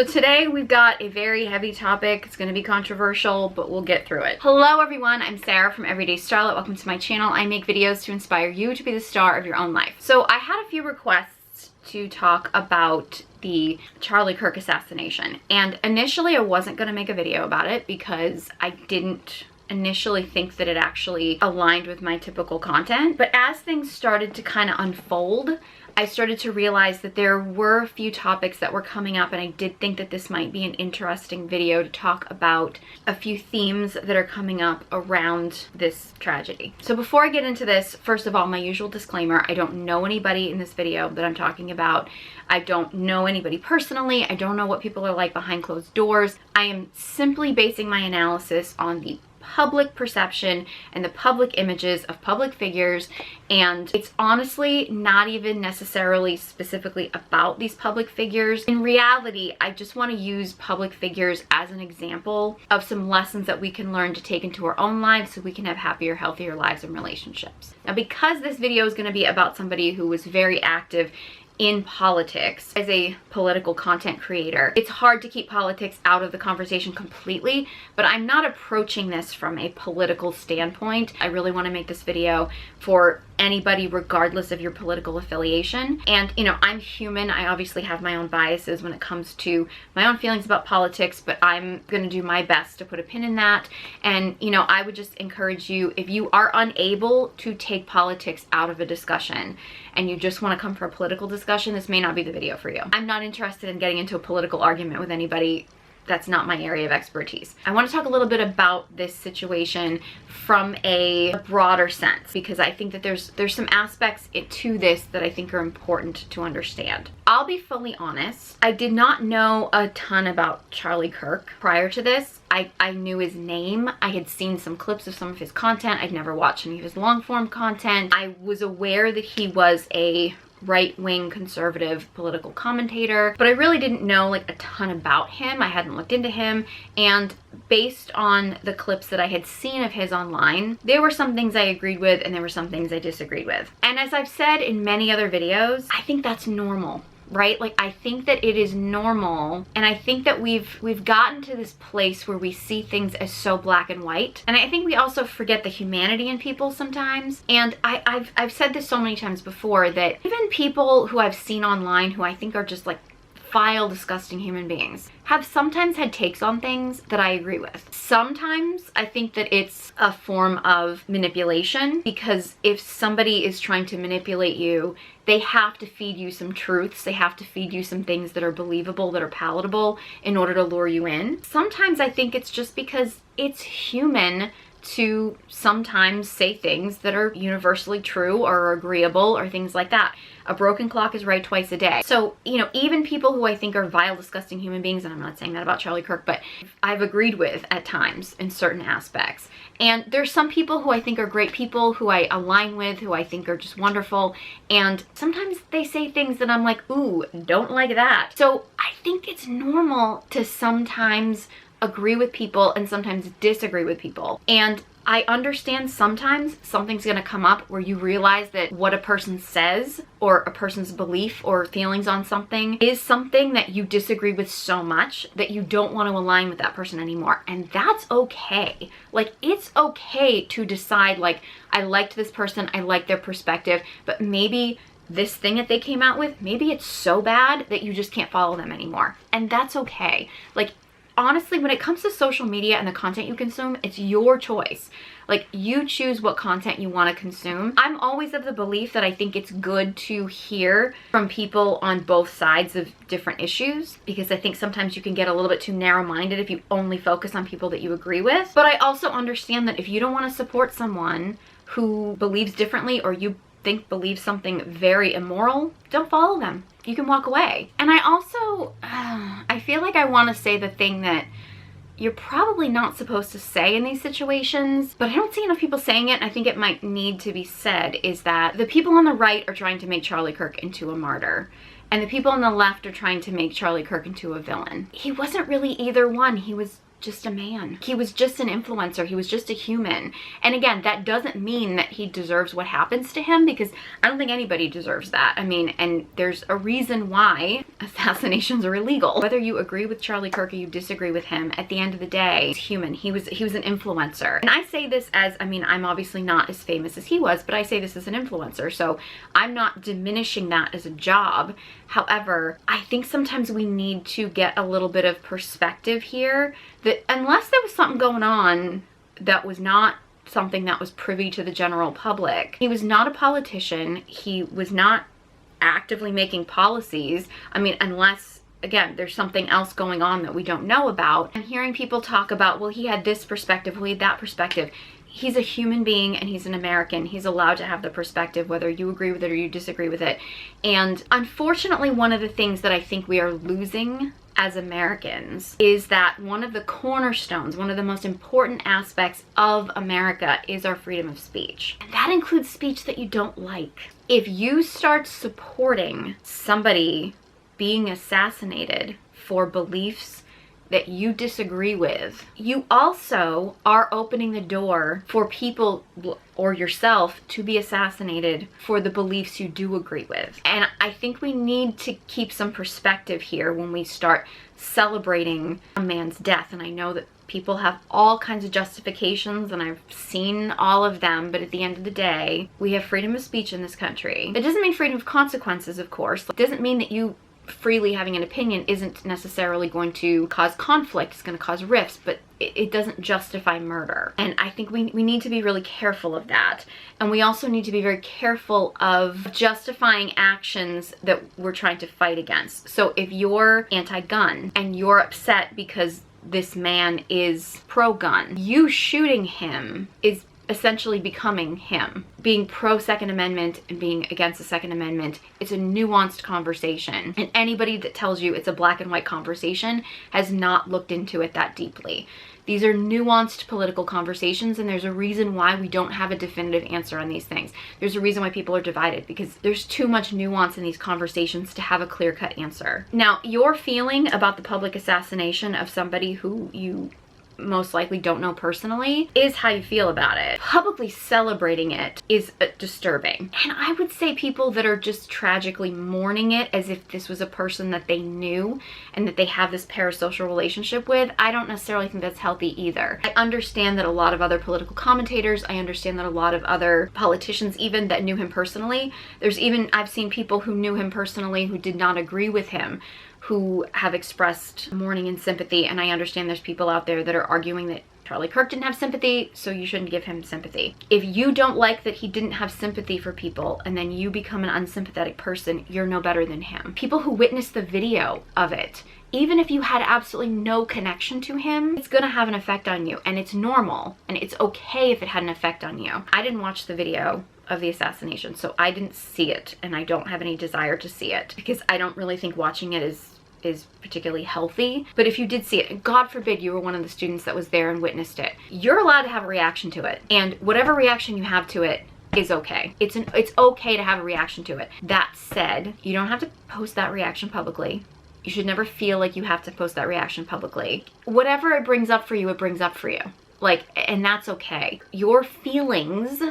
So today we've got a very heavy topic. It's going to be controversial, but we'll get through it. Hello everyone, I'm Sarah from Everyday Starlet. Welcome to my channel. I make videos to inspire you to be the star of your own life. So I had a few requests to talk about the Charlie Kirk assassination. And initially I wasn't going to make a video about it because I didn't initially think that it actually aligned with my typical content. But as things started to kind of unfold, I started to realize that there were a few topics that were coming up, and I did think that this might be an interesting video to talk about a few themes that are coming up around this tragedy. So before I get into this, first of all, my usual disclaimer, I don't know anybody in this video that I'm talking about. I don't know anybody personally. I don't know what people are like behind closed doors. I am simply basing my analysis on the public perception and the public images of public figures, and it's honestly not even necessarily specifically about these public figures. In reality, I just want to use public figures as an example of some lessons that we can learn to take into our own lives so we can have happier, healthier lives and relationships. Now, because this video is going to be about somebody who was very active in politics as a political content creator, it's hard to keep politics out of the conversation completely, but I'm not approaching this from a political standpoint. I really want to make this video for anybody regardless of your political affiliation. And you know, I'm human. I obviously have my own biases when it comes to my own feelings about politics, but I'm going to do my best to put a pin in that. And you know, I would just encourage you, if you are unable to take politics out of a discussion and you just want to come for a political discussion, this may not be the video for you. I'm not interested in getting into a political argument with anybody. That's not my area of expertise. I want to talk a little bit about this situation from a broader sense, because I think that there's some aspects to this that I think are important to understand. I'll be fully honest, I did not know a ton about Charlie Kirk prior to this. I knew his name. I had seen some clips of some of his content. I'd never watched any of his long form content. I was aware that he was a right-wing conservative political commentator, but I really didn't know like a ton about him. I hadn't looked into him, and based on the clips that I had seen of his online, there were some things I agreed with and there were some things I disagreed with. And as I've said in many other videos, I think that's normal, right? Like, I think that it is normal, and I think that we've gotten to this place where we see things as so black and white, and I think we also forget the humanity in people sometimes. And I've said this so many times before, that even people who I've seen online who I think are just like vile, disgusting human beings have sometimes had takes on things that I agree with. Sometimes I think that it's a form of manipulation, because if somebody is trying to manipulate you, they have to feed you some truths. They have to feed you some things that are believable, that are palatable, in order to lure you in. Sometimes I think it's just because it's human to sometimes say things that are universally true or agreeable or things like that. A broken clock is right twice a day. So, you know, even people who I think are vile, disgusting human beings, and I'm not saying that about Charlie Kirk, but I've agreed with at times in certain aspects. And there's some people who I think are great people, who I align with, who I think are just wonderful. And sometimes they say things that I'm like, ooh, don't like that. So I think it's normal to sometimes agree with people and sometimes disagree with people. And I understand sometimes something's gonna come up where you realize that what a person says, or a person's belief or feelings on something, is something that you disagree with so much that you don't want to align with that person anymore. And that's okay. Like, it's okay to decide, like, I liked this person, I like their perspective, but maybe this thing that they came out with, maybe it's so bad that you just can't follow them anymore. And that's okay. Like, honestly, when it comes to social media and the content you consume, it's your choice. Like, you choose what content you want to consume. I'm always of the belief that I think it's good to hear from people on both sides of different issues, because I think sometimes you can get a little bit too narrow-minded if you only focus on people that you agree with. But I also understand that if you don't want to support someone who believes differently, or you think believes something very immoral, don't follow them. You can walk away. And I also, I feel like I want to say the thing that you're probably not supposed to say in these situations, but I don't see enough people saying it, and I think it might need to be said, is that the people on the right are trying to make Charlie Kirk into a martyr, and the people on the left are trying to make Charlie Kirk into a villain. He wasn't really either one. He was just a man. He was just an influencer. He was just a human. And again, that doesn't mean that he deserves what happens to him, because I don't think anybody deserves that. I mean, and there's a reason why assassinations are illegal. Whether you agree with Charlie Kirk or you disagree with him, at the end of the day, he's human. He was an influencer. And I say this as, I mean, I'm obviously not as famous as he was, but I say this as an influencer. So I'm not diminishing that as a job. However, I think sometimes we need to get a little bit of perspective here that unless there was something going on that was not something that was privy to the general public, he was not a politician. He was not actively making policies. I mean, unless, again, there's something else going on that we don't know about. And hearing people talk about, well, he had this perspective, well, he had that perspective. He's a human being and he's an American. He's allowed to have the perspective, whether you agree with it or you disagree with it. And unfortunately, one of the things that I think we are losing as Americans is that one of the cornerstones, one of the most important aspects of America is our freedom of speech. And that includes speech that you don't like. If you start supporting somebody being assassinated for beliefs that you disagree with, you also are opening the door for people or yourself to be assassinated for the beliefs you do agree with. And I think we need to keep some perspective here when we start celebrating a man's death. And I know that people have all kinds of justifications and I've seen all of them, but at the end of the day, we have freedom of speech in this country. It doesn't mean freedom of consequences, of course. It doesn't mean that you freely having an opinion isn't necessarily going to cause conflict, it's going to cause rifts, but it doesn't justify murder. And I think we need to be really careful of that. And we also need to be very careful of justifying actions that we're trying to fight against. So if you're anti-gun and you're upset because this man is pro-gun, you shooting him is essentially becoming him. Being pro-Second Amendment and being against the Second Amendment, it's a nuanced conversation. And anybody that tells you it's a black and white conversation has not looked into it that deeply. These are nuanced political conversations, and there's a reason why we don't have a definitive answer on these things. There's a reason why people are divided, because there's too much nuance in these conversations to have a clear-cut answer. Now, your feeling about the public assassination of somebody who you most likely don't know personally is how you feel about it. Publicly celebrating it is disturbing. And I would say people that are just tragically mourning it as if this was a person that they knew and that they have this parasocial relationship with, I don't necessarily think that's healthy either. I understand that a lot of other political commentators, I understand that a lot of other politicians even that knew him personally, I've seen people who knew him personally who did not agree with him, who have expressed mourning and sympathy, and I understand there's people out there that are arguing that Charlie Kirk didn't have sympathy, so you shouldn't give him sympathy. If you don't like that he didn't have sympathy for people and then you become an unsympathetic person, you're no better than him. People who witnessed the video of it, even if you had absolutely no connection to him, it's gonna have an effect on you, and it's normal, and it's okay if it had an effect on you. I didn't watch the video of the assassination, so I didn't see it, and I don't have any desire to see it because I don't really think watching it is particularly healthy. But if you did see it, and God forbid you were one of the students that was there and witnessed it, you're allowed to have a reaction to it, and whatever reaction you have to it is okay. It's okay to have a reaction to it. That said, you don't have to post that reaction publicly. You should never feel like you have to post that reaction publicly. Whatever it brings up for you, it brings up for you. Like, and that's okay. Your feelings,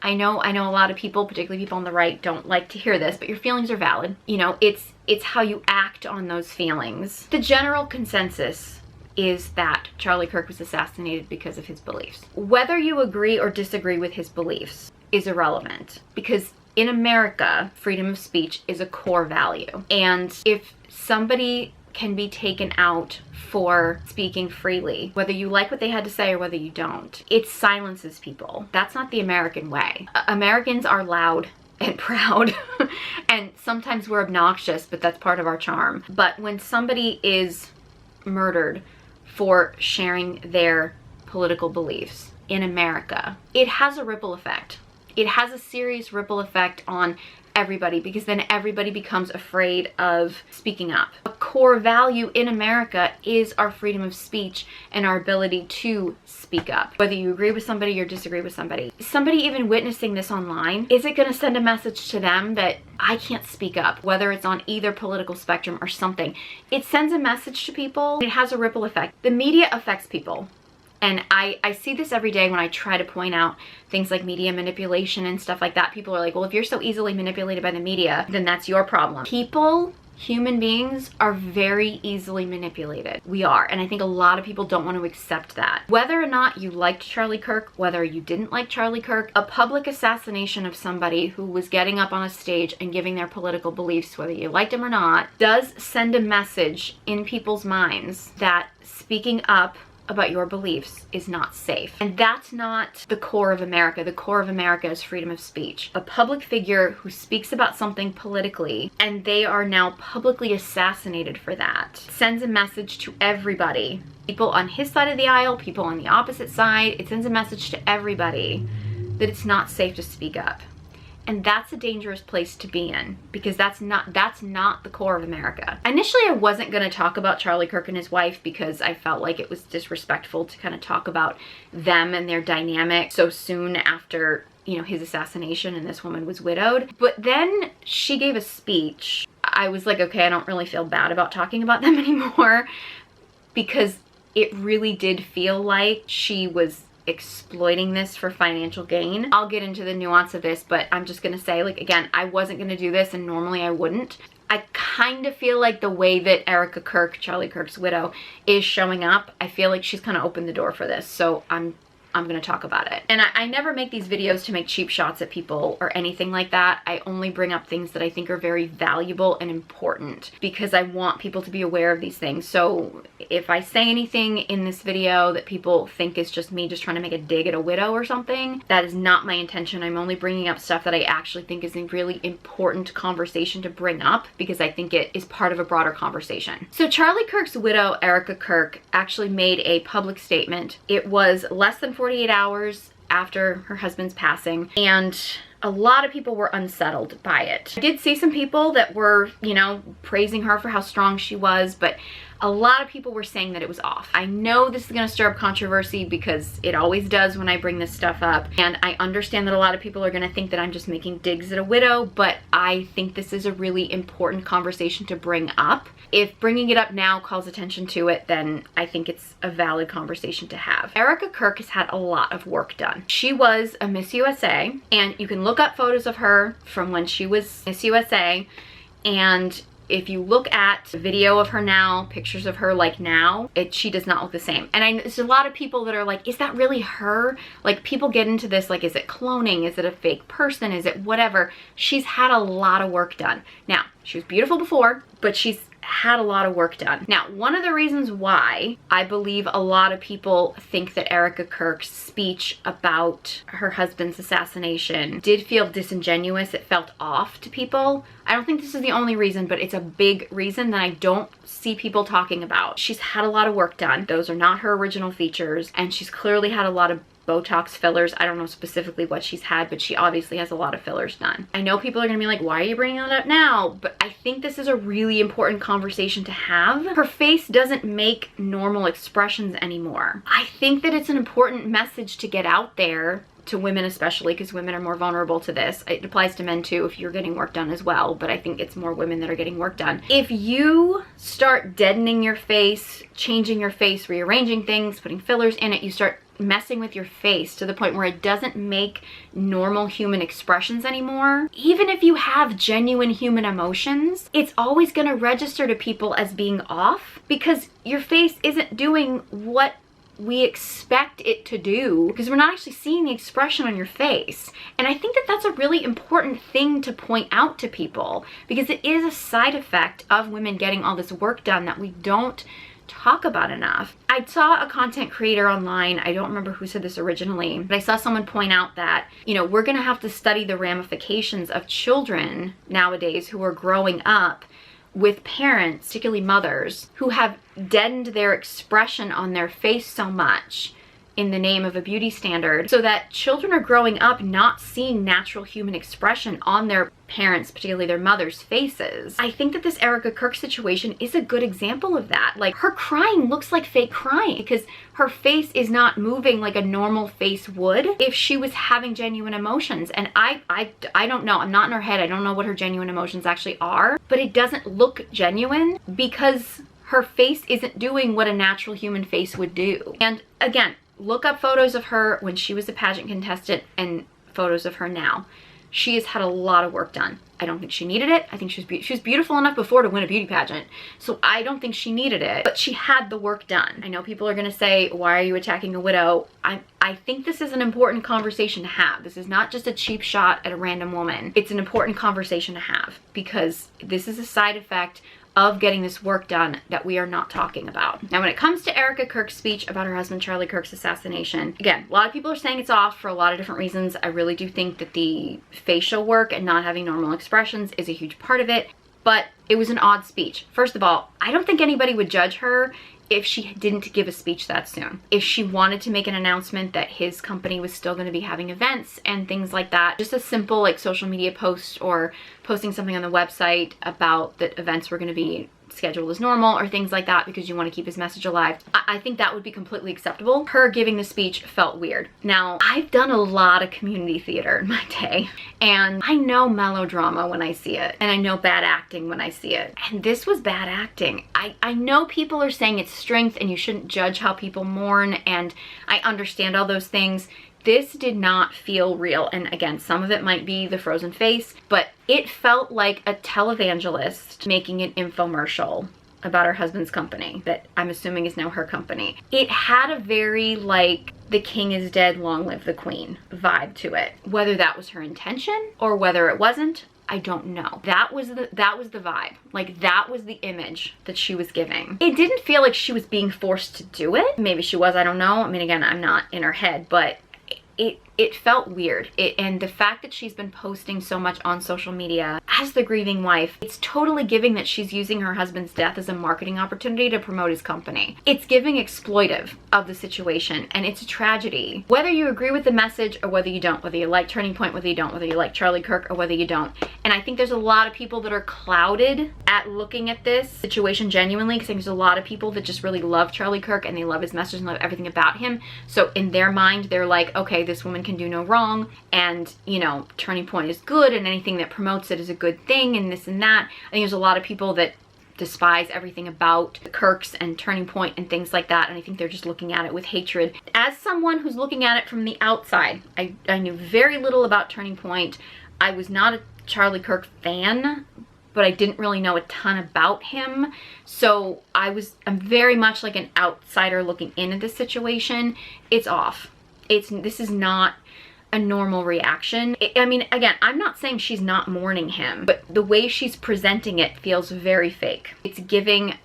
I know a lot of people, particularly people on the right, don't like to hear this, but your feelings are valid. You know, it's how you act on those feelings. The general consensus is that Charlie Kirk was assassinated because of his beliefs. Whether you agree or disagree with his beliefs is irrelevant, because in America, freedom of speech is a core value. And if somebody can be taken out for speaking freely, whether you like what they had to say or whether you don't, it silences people. That's not the American way. Americans are loud and proud and sometimes we're obnoxious, but that's part of our charm. But when somebody is murdered for sharing their political beliefs in America, it has a ripple effect. It has a serious ripple effect on everybody, because then everybody becomes afraid of speaking up. A core value in America is our freedom of speech and our ability to speak up. Whether you agree with somebody or disagree with somebody. Somebody even witnessing this online, is it going to send a message to them that I can't speak up, whether it's on either political spectrum or something? It sends a message to people. It has a ripple effect. The media affects people. And I see this every day when I try to point out things like media manipulation and stuff like that. People are like, well, if you're so easily manipulated by the media, then that's your problem. People Human beings are very easily manipulated. We are, and I think a lot of people don't want to accept that. Whether or not you liked Charlie Kirk, whether you didn't like Charlie Kirk, a public assassination of somebody who was getting up on a stage and giving their political beliefs, whether you liked him or not, does send a message in people's minds that speaking up about your beliefs is not safe. And that's not the core of America. The core of America is freedom of speech. A public figure who speaks about something politically and they are now publicly assassinated for that sends a message to everybody. People on his side of the aisle, people on the opposite side. It sends a message to everybody that it's not safe to speak up. And that's a dangerous place to be in, because that's not the core of America. Initially, I wasn't going to talk about Charlie Kirk and his wife because I felt like it was disrespectful to kind of talk about them and their dynamic so soon after, you know, his assassination and this woman was widowed. But then she gave a speech. I was like, okay, I don't really feel bad about talking about them anymore, because it really did feel like she was exploiting this for financial gain. I'll get into the nuance of this, but I'm just gonna say, like, again, I wasn't gonna do this, and normally I wouldn't. I kind of feel like the way that Erika Kirk, Charlie Kirk's widow, is showing up, I feel like she's kind of opened the door for this, so I'm gonna talk about it. And I never make these videos to make cheap shots at people or anything like that. I only bring up things that I think are very valuable and important because I want people to be aware of these things. So if I say anything in this video that people think is just me just trying to make a dig at a widow or something, that is not my intention. I'm only bringing up stuff that I actually think is a really important conversation to bring up because I think it is part of a broader conversation. So Charlie Kirk's widow, Erika Kirk, actually made a public statement. It was less than 48 hours after her husband's passing, and a lot of people were unsettled by it. I did see some people that were, you know, praising her for how strong she was, but a lot of people were saying that it was off. I know this is gonna stir up controversy because it always does when I bring this stuff up. And I understand that a lot of people are gonna think that I'm just making digs at a widow, but I think this is a really important conversation to bring up. If bringing it up now calls attention to it, then I think it's a valid conversation to have. Erika Kirk has had a lot of work done. She was a Miss USA, and you can look up photos of her from when she was Miss USA, and if you look at the video of her now, pictures of her like now, she does not look the same. And there's a lot of people that are like, is that really her? Like, people get into this, like, is it cloning? Is it a fake person? Is it whatever? She's had a lot of work done. Now, she was beautiful before, but she's had a lot of work done. Now, one of the reasons why I believe a lot of people think that Erika Kirk's speech about her husband's assassination did feel disingenuous, it felt off to people. I don't think this is the only reason, but it's a big reason that I don't see people talking about. She's had a lot of work done. Those are not her original features, and she's clearly had a lot of Botox fillers. I don't know specifically what she's had, but she obviously has a lot of fillers done. I know people are gonna be like, why are you bringing that up now? But I think this is a really important conversation to have. Her face doesn't make normal expressions anymore. I think that it's an important message to get out there to women, especially because women are more vulnerable to this. It applies to men too if you're getting work done as well, but I think it's more women that are getting work done. If you start deadening your face, changing your face, rearranging things, putting fillers in it, you start messing with your face to the point where it doesn't make normal human expressions anymore. Even if you have genuine human emotions, it's always going to register to people as being off because your face isn't doing what we expect it to do, because we're not actually seeing the expression on your face. And I think that that's a really important thing to point out to people, because it is a side effect of women getting all this work done that we don't talk about enough. I saw a content creator online, I don't remember who said this originally, but I saw someone point out that, you know, we're gonna have to study the ramifications of children nowadays who are growing up with parents, particularly mothers, who have deadened their expression on their face so much in the name of a beauty standard, so that children are growing up not seeing natural human expression on their parents, particularly their mothers' faces. I think that this Erika Kirk situation is a good example of that. Like, her crying looks like fake crying because her face is not moving like a normal face would if she was having genuine emotions. And I don't know, I'm not in her head, I don't know what her genuine emotions actually are, but it doesn't look genuine because her face isn't doing what a natural human face would do. And again, look up photos of her when she was a pageant contestant and photos of her now. She has had a lot of work done. I don't think she needed it. I think she was beautiful enough before to win a beauty pageant. So I don't think she needed it, but she had the work done. I know people are gonna say, why are you attacking a widow? I think this is an important conversation to have. This is not just a cheap shot at a random woman. It's an important conversation to have because this is a side effect of getting this work done that we are not talking about. Now, when it comes to Erika Kirk's speech about her husband Charlie Kirk's assassination, again, a lot of people are saying it's off for a lot of different reasons. I really do think that the facial work and not having normal expressions is a huge part of it, but it was an odd speech. First of all, I don't think anybody would judge her if she didn't give a speech that soon. If she wanted to make an announcement that his company was still going to be having events and things like that, just a simple like social media post or posting something on the website about that events were going to be scheduled as normal or things like that because you want to keep his message alive, I think that would be completely acceptable. Her giving the speech felt weird. Now, I've done a lot of community theater in my day, and I know melodrama when I see it, and I know bad acting when I see it, and this was bad acting. I know people are saying it's strength and you shouldn't judge how people mourn, and I understand all those things. This did not feel real. And again, some of it might be the frozen face, but it felt like a televangelist making an infomercial about her husband's company that I'm assuming is now her company. It had a very like the king is dead, long live the queen vibe to it. Whether that was her intention or whether it wasn't, I don't know. That was the vibe. Like that was the image that she was giving. It didn't feel like she was being forced to do it. Maybe she was, I don't know. I mean, again, I'm not in her head, but it felt weird. And the fact that she's been posting so much on social media as the grieving wife, it's totally giving that she's using her husband's death as a marketing opportunity to promote his company. It's giving exploitive of the situation, and it's a tragedy. Whether you agree with the message or whether you don't, whether you like Turning Point, whether you don't, whether you like Charlie Kirk or whether you don't. And I think there's a lot of people that are clouded at looking at this situation genuinely, because there's a lot of people that just really love Charlie Kirk and they love his message and love everything about him. So in their mind, they're like, okay, this woman can do no wrong, and you know, Turning Point is good and anything that promotes it is a good thing and this and that. I think there's a lot of people that despise everything about the Kirks and Turning Point and things like that, and I think they're just looking at it with hatred. As someone who's looking at it from the outside, I knew very little about Turning Point. I was not a Charlie Kirk fan, but I didn't really know a ton about him. So I'm very much like an outsider looking into this situation. It's off. This is not a normal reaction. I mean, again, I'm not saying she's not mourning him, but the way she's presenting it feels very fake. It's giving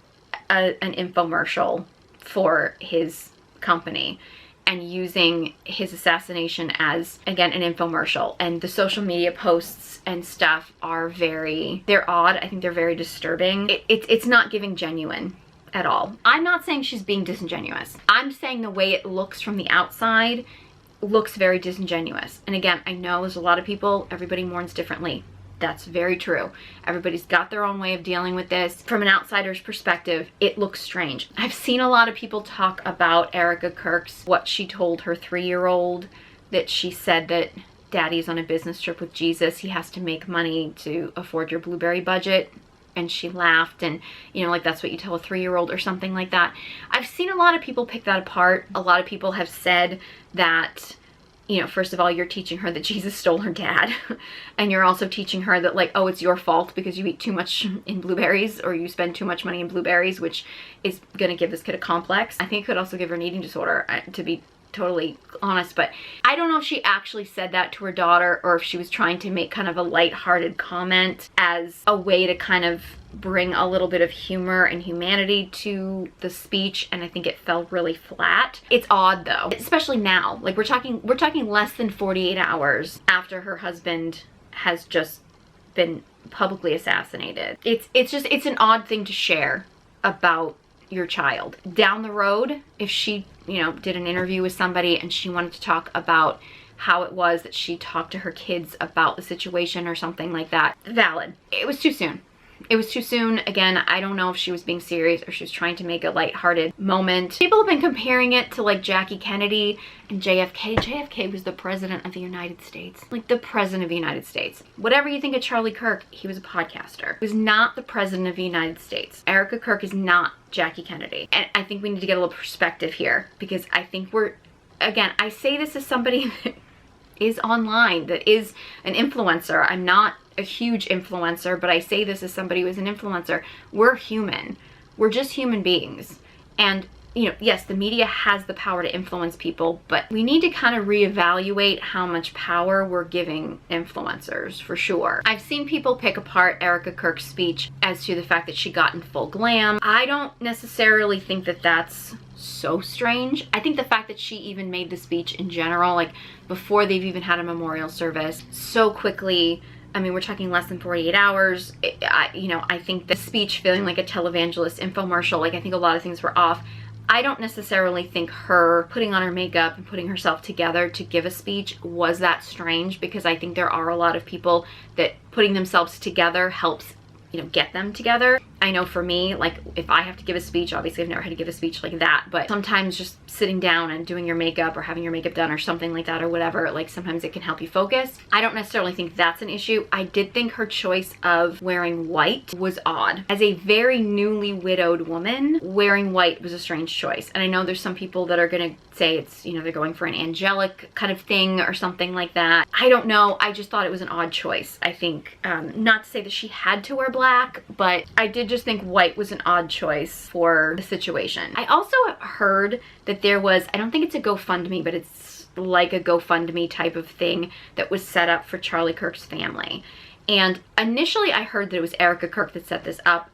an infomercial for his company and using his assassination as, again, an infomercial. And the social media posts and stuff are they're odd. I think they're very disturbing. It's not giving genuine at all. I'm not saying she's being disingenuous. I'm saying the way it looks from the outside looks very disingenuous. And again, I know there's a lot of people, everybody mourns differently. That's very true. Everybody's got their own way of dealing with this. From an outsider's perspective, it looks strange. I've seen a lot of people talk about Erika Kirks, what she told her 3-year-old, that she said that daddy's on a business trip with Jesus. He has to make money to afford your blueberry budget. And she laughed, and you know, like that's what you tell a 3-year-old or something like that. I've seen a lot of people pick that apart. A lot of people have said that, you know, first of all, you're teaching her that Jesus stole her dad. And you're also teaching her that like, oh, it's your fault because you eat too much in blueberries or you spend too much money in blueberries, which is gonna give this kid a complex. I think it could also give her an eating disorder, to be totally honest, but I don't know if she actually said that to her daughter or if she was trying to make kind of a lighthearted comment as a way to kind of bring a little bit of humor and humanity to the speech, and I think it fell really flat. It's odd though, especially now. Like we're talking less than 48 hours after her husband has just been publicly assassinated. It's an odd thing to share about your child. Down the road, if she, you know, did an interview with somebody and she wanted to talk about how it was that she talked to her kids about the situation or something like that, valid. It was too soon. It was too soon. Again, I don't know if she was being serious or she was trying to make a lighthearted moment. People have been comparing it to like Jackie Kennedy and JFK. JFK was the president of the United States. Like the president of the United States. Whatever you think of Charlie Kirk, he was a podcaster. He was not the president of the United States. Erika Kirk is not Jackie Kennedy. And I think we need to get a little perspective here, because I think again, I say this as somebody that is online, that is an influencer. I'm not a huge influencer, but I say this as somebody who is an influencer. We're human. We're just human beings. And you know, yes, the media has the power to influence people, but we need to kind of reevaluate how much power we're giving influencers, for sure. I've seen people pick apart Erika Kirk's speech as to the fact that she got in full glam. I don't necessarily think that that's so strange. I think the fact that she even made the speech in general, like before they've even had a memorial service, so quickly, I mean, we're talking less than 48 hours. I think the speech feeling like a televangelist infomercial, like I think a lot of things were off. I don't necessarily think her putting on her makeup and putting herself together to give a speech was that strange, because I think there are a lot of people that putting themselves together helps, you know, get them together. I know for me, like if I have to give a speech, obviously I've never had to give a speech like that, but sometimes just sitting down and doing your makeup or having your makeup done or something like that or whatever, like sometimes it can help you focus. I don't necessarily think that's an issue. I did think her choice of wearing white was odd. As a very newly widowed woman, wearing white was a strange choice. And I know there's some people that are gonna say it's, you know, they're going for an angelic kind of thing or something like that. I don't know. I just thought it was an odd choice. I think, not to say that she had to wear black, but I did just think white was an odd choice for the situation. I also heard that there was, I don't think it's a GoFundMe, but it's like a GoFundMe type of thing that was set up for Charlie Kirk's family. And initially I heard that it was Erika Kirk that set this up.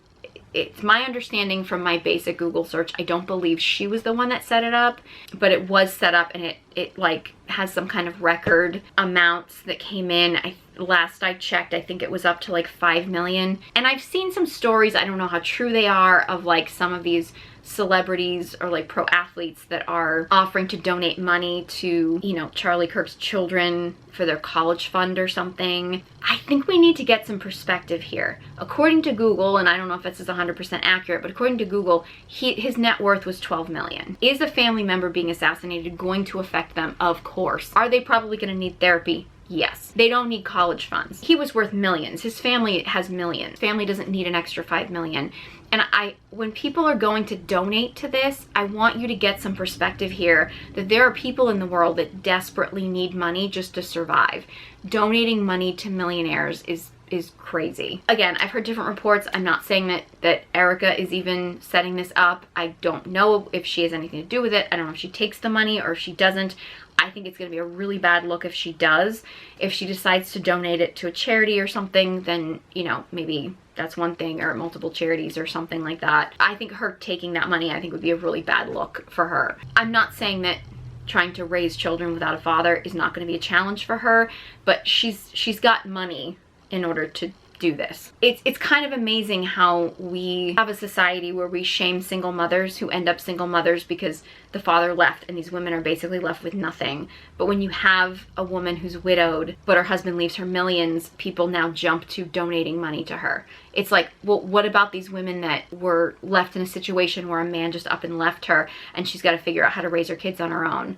It's my understanding from my basic Google search, I don't believe she was the one that set it up, but it was set up, and it like has some kind of record amounts that came in. Last I checked, I think it was up to like 5 million. And I've seen some stories, I don't know how true they are, of like some of these celebrities or like pro athletes that are offering to donate money to, you know, Charlie Kirk's children for their college fund or something. I think we need to get some perspective here. According to Google, and I don't know if this is 100% accurate, but according to Google, his net worth was 12 million. Is a family member being assassinated going to affect them? Of course. Are they probably going to need therapy? Yes. They don't need college funds. He was worth millions. His family has millions. Family doesn't need an extra 5 million. And when people are going to donate to this, I want you to get some perspective here that there are people in the world that desperately need money just to survive. Donating money to millionaires is crazy. Again, I've heard different reports. I'm not saying that Erika is even setting this up. I don't know if she has anything to do with it. I don't know if she takes the money or if she doesn't. I think it's going to be a really bad look if she does. If she decides to donate it to a charity or something, then, you know, maybe that's one thing, or multiple charities or something like that. I think her taking that money, I think would be a really bad look for her. I'm not saying that trying to raise children without a father is not going to be a challenge for her, but she's got money in order to do this. It's kind of amazing how we have a society where we shame single mothers who end up single mothers because the father left and these women are basically left with nothing. But when you have a woman who's widowed but her husband leaves her millions, people now jump to donating money to her. It's like, well, what about these women that were left in a situation where a man just up and left her and she's got to figure out how to raise her kids on her own?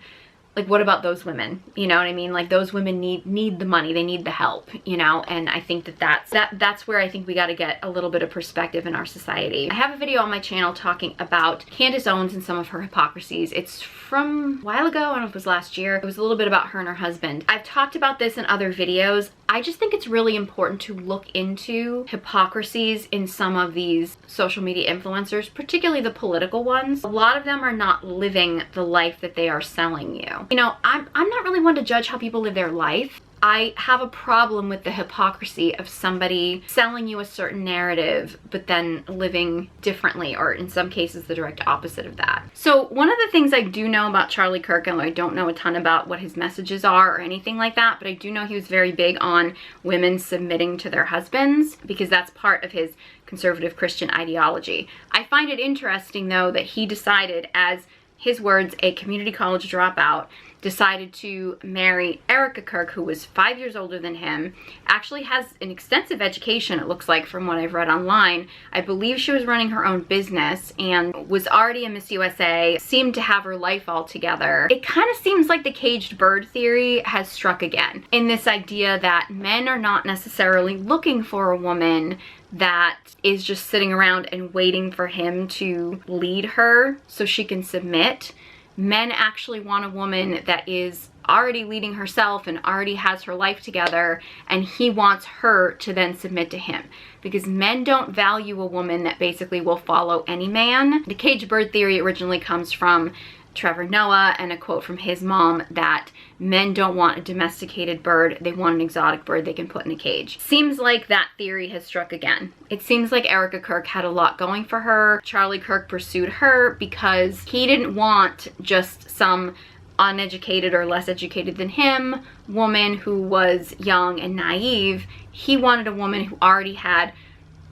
Like, what about those women? You know what I mean? Like, those women need the money. They need the help, you know? And I think that's where I think we got to get a little bit of perspective in our society. I have a video on my channel talking about Candace Owens and some of her hypocrisies. It's from a while ago. I don't know if it was last year. It was a little bit about her and her husband. I've talked about this in other videos. I just think it's really important to look into hypocrisies in some of these social media influencers, particularly the political ones. A lot of them are not living the life that they are selling you. You know, I'm not really one to judge how people live their life. I have a problem with the hypocrisy of somebody selling you a certain narrative, but then living differently, or in some cases, the direct opposite of that. So one of the things I do know about Charlie Kirk, and I don't know a ton about what his messages are or anything like that, but I do know he was very big on women submitting to their husbands, because that's part of his conservative Christian ideology. I find it interesting, though, that he decided, as his words, a community college dropout, decided to marry Erika Kirk, who was 5 years older than him, actually has an extensive education, it looks like, from what I've read online. I believe she was running her own business and was already a Miss USA, seemed to have her life all together. It kind of seems like the caged bird theory has struck again, in this idea that men are not necessarily looking for a woman that is just sitting around and waiting for him to lead her so she can submit. Men actually want a woman that is already leading herself and already has her life together, and he wants her to then submit to him. Because men don't value a woman that basically will follow any man. The cage bird theory originally comes from Trevor Noah and a quote from his mom that men don't want a domesticated bird, they want an exotic bird they can put in a cage. Seems like that theory has struck again. It seems like Erika Kirk had a lot going for her. Charlie Kirk pursued her because he didn't want just some uneducated or less educated than him woman who was young and naive. He wanted a woman who already had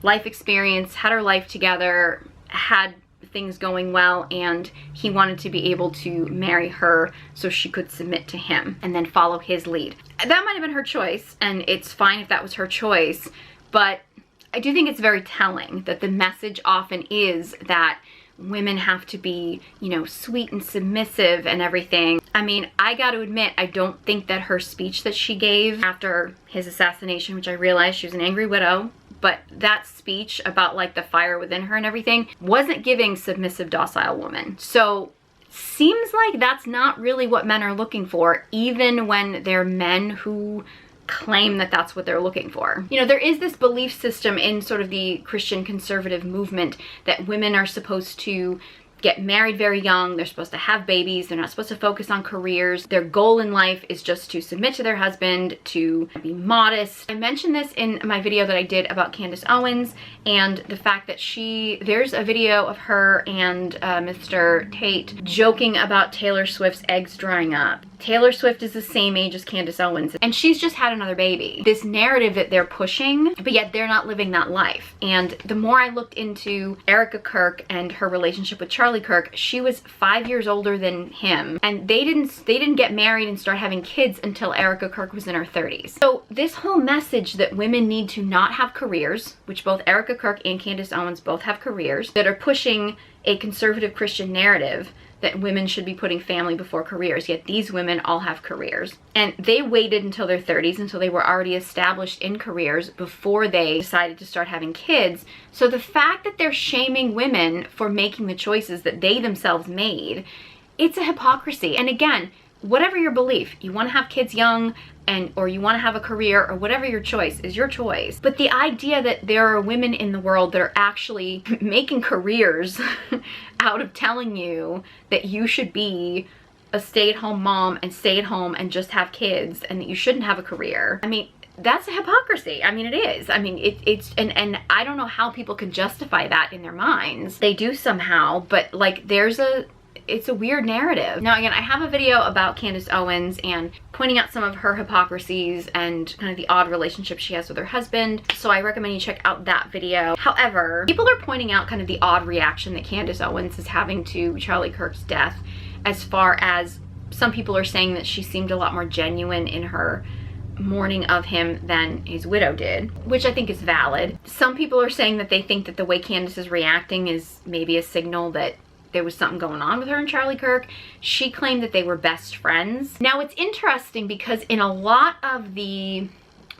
life experience, had her life together, had things going well, and he wanted to be able to marry her so she could submit to him and then follow his lead. That might have been her choice, and it's fine if that was her choice, but I do think it's very telling that the message often is that women have to be, you know, sweet and submissive and everything. I mean, I got to admit, I don't think that her speech that she gave after his assassination, which I realized she was an angry widow, but that speech about like the fire within her and everything wasn't giving submissive, docile woman. So seems like that's not really what men are looking for, even when they're men who claim that that's what they're looking for. You know, there is this belief system in sort of the Christian conservative movement that women are supposed to get married very young, they're supposed to have babies, they're not supposed to focus on careers. Their goal in life is just to submit to their husband, to be modest. I mentioned this in my video that I did about Candace Owens and the fact that there's a video of her and Mr. Tate joking about Taylor Swift's eggs drying up. Taylor Swift is the same age as Candace Owens, and she's just had another baby. This narrative that they're pushing, but yet they're not living that life. And the more I looked into Erika Kirk and her relationship with Charlie Kirk, she was 5 years older than him, and they didn't get married and start having kids until Erika Kirk was in her 30s. So this whole message that women need to not have careers, which both Erika Kirk and Candace Owens both have careers, that are pushing a conservative Christian narrative that women should be putting family before careers, yet these women all have careers. And they waited until their 30s, until they were already established in careers before they decided to start having kids. So the fact that they're shaming women for making the choices that they themselves made, it's a hypocrisy. And again, whatever your belief, you want to have kids young, or you want to have a career, or whatever your choice is your choice. But the idea that there are women in the world that are actually making careers out of telling you that you should be a stay-at-home mom and stay at home and just have kids and that you shouldn't have a career, I mean, that's a hypocrisy. I mean, it is. I mean, it's and I don't know how people can justify that in their minds. They do somehow, but like it's a weird narrative. Now again, I have a video about Candace Owens and pointing out some of her hypocrisies and kind of the odd relationship she has with her husband, so I recommend you check out that video. However, people are pointing out kind of the odd reaction that Candace Owens is having to Charlie Kirk's death, as far as some people are saying that she seemed a lot more genuine in her mourning of him than his widow did, which I think is valid. Some people are saying that they think that the way Candace is reacting is maybe a signal that there was something going on with her and Charlie Kirk. She claimed that they were best friends. Now it's interesting because in a lot of the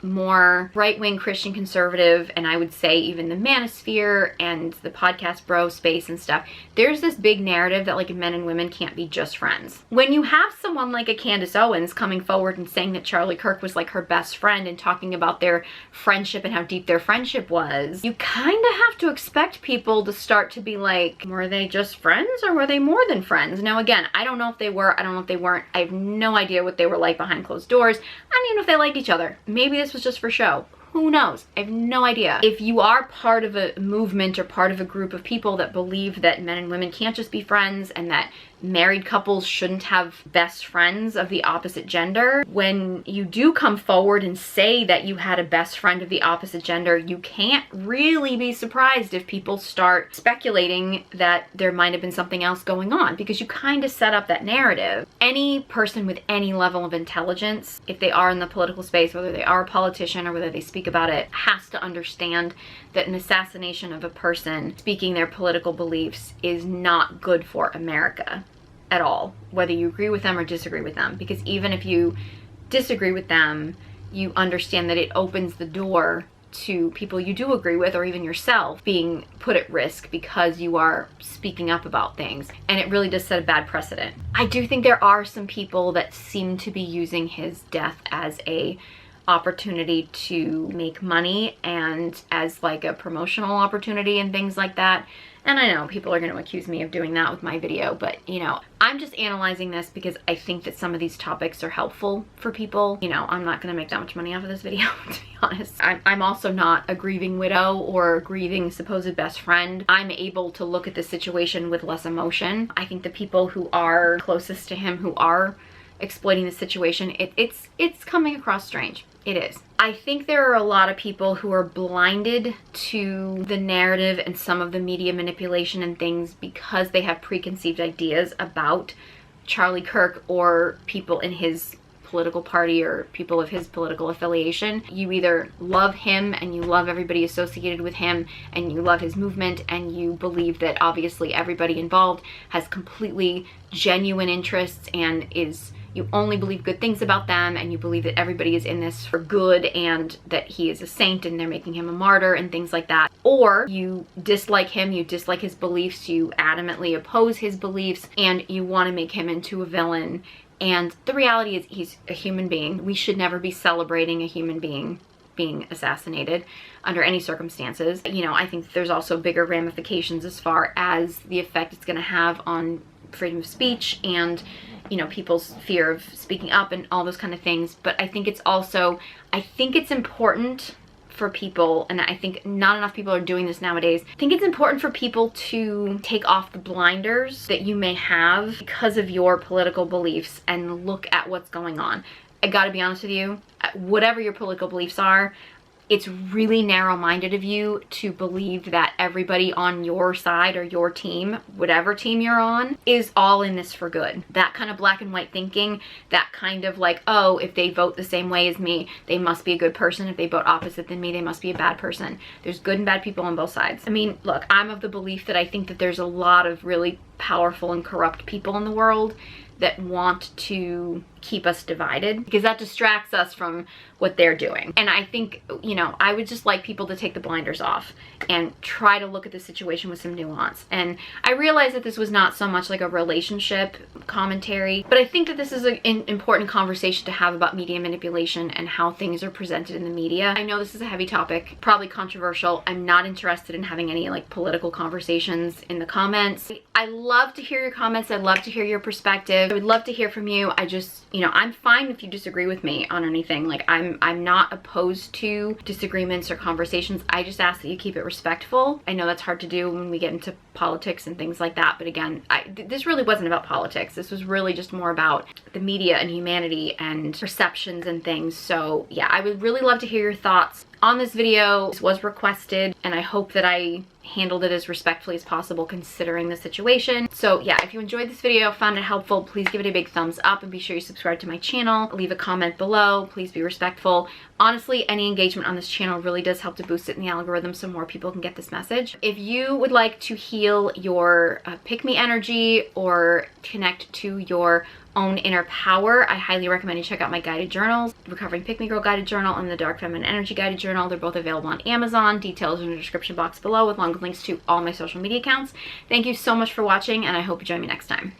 more right-wing Christian conservative, and I would say even the manosphere and the podcast bro space and stuff, there's this big narrative that like men and women can't be just friends. When you have someone like a Candace Owens coming forward and saying that Charlie Kirk was like her best friend and talking about their friendship and how deep their friendship was, you kind of have to expect people to start to be like, were they just friends or were they more than friends? Now again, I don't know if they were, I don't know if they weren't. I have no idea what they were like behind closed doors. I don't even know if they liked each other. Maybe this was just for show. Who knows? I have no idea. If you are part of a movement or part of a group of people that believe that men and women can't just be friends and that married couples shouldn't have best friends of the opposite gender, when you do come forward and say that you had a best friend of the opposite gender, you can't really be surprised if people start speculating that there might have been something else going on, because you kind of set up that narrative. Any person with any level of intelligence, if they are in the political space, whether they are a politician or whether they speak about it, has to understand that an assassination of a person speaking their political beliefs is not good for America at all, whether you agree with them or disagree with them. Because even if you disagree with them, you understand that it opens the door to people you do agree with, or even yourself being put at risk because you are speaking up about things. And it really does set a bad precedent. I do think there are some people that seem to be using his death as a opportunity to make money and as like a promotional opportunity and things like that. And I know people are going to accuse me of doing that with my video, but you know, I'm just analyzing this because I think that some of these topics are helpful for people. You know, I'm not going to make that much money off of this video, to be honest. I'm also not a grieving widow or a grieving supposed best friend. I'm able to look at the situation with less emotion. I think the people who are closest to him, who are exploiting the situation, it's coming across strange. It is. I think there are a lot of people who are blinded to the narrative and some of the media manipulation and things because they have preconceived ideas about Charlie Kirk or people in his political party or people of his political affiliation. You either love him and you love everybody associated with him and you love his movement and you believe that obviously everybody involved has completely genuine interests and you only believe good things about them, and you believe that everybody is in this for good and that he is a saint and they're making him a martyr and things like that. Or you dislike him, you dislike his beliefs, you adamantly oppose his beliefs, and you want to make him into a villain. And the reality is he's a human being. We should never be celebrating a human being being assassinated under any circumstances. You know, I think there's also bigger ramifications as far as the effect it's going to have on freedom of speech and, you know, people's fear of speaking up and all those kind of things. But I think it's also, I think it's important for people, and I think not enough people are doing this nowadays. I think it's important for people to take off the blinders that you may have because of your political beliefs and look at what's going on. I gotta be honest with you, whatever your political beliefs are, it's really narrow-minded of you to believe that everybody on your side or your team, whatever team you're on, is all in this for good. That kind of black and white thinking, that kind of like, oh, if they vote the same way as me, they must be a good person. If they vote opposite than me, they must be a bad person. There's good and bad people on both sides. I mean, look, I'm of the belief that I think that there's a lot of really powerful and corrupt people in the world that want to keep us divided because that distracts us from what they're doing. And I think, you know, I would just like people to take the blinders off and try to look at the situation with some nuance. And I realize that this was not so much like a relationship commentary, but I think that this is an important conversation to have about media manipulation and how things are presented in the media. I know this is a heavy topic, probably controversial. I'm not interested in having any like political conversations in the comments. I love to hear your comments. I love to hear your perspective. I would love to hear from you. I just, you know, I'm fine if you disagree with me on anything. Like I'm not opposed to disagreements or conversations. I just ask that you keep it respectful. I know that's hard to do when we get into politics and things like that. But again, this really wasn't about politics. This was really just more about the media and humanity and perceptions and things. So yeah, I would really love to hear your thoughts on this video. This was requested and I hope that I handled it as respectfully as possible considering the situation. So yeah, if you enjoyed this video, found it helpful, please give it a big thumbs up and be sure you subscribe to my channel. Leave a comment below. Please be respectful. Honestly, any engagement on this channel really does help to boost it in the algorithm so more people can get this message. If you would like to heal your pick-me energy or connect to your own inner power, I highly recommend you check out my guided journals, Recovering Pick Me Girl guided journal and the Dark Feminine Energy guided journal. They're both available on Amazon. Details in the description box below with links to all my social media accounts. Thank you so much for watching and I hope you join me next time.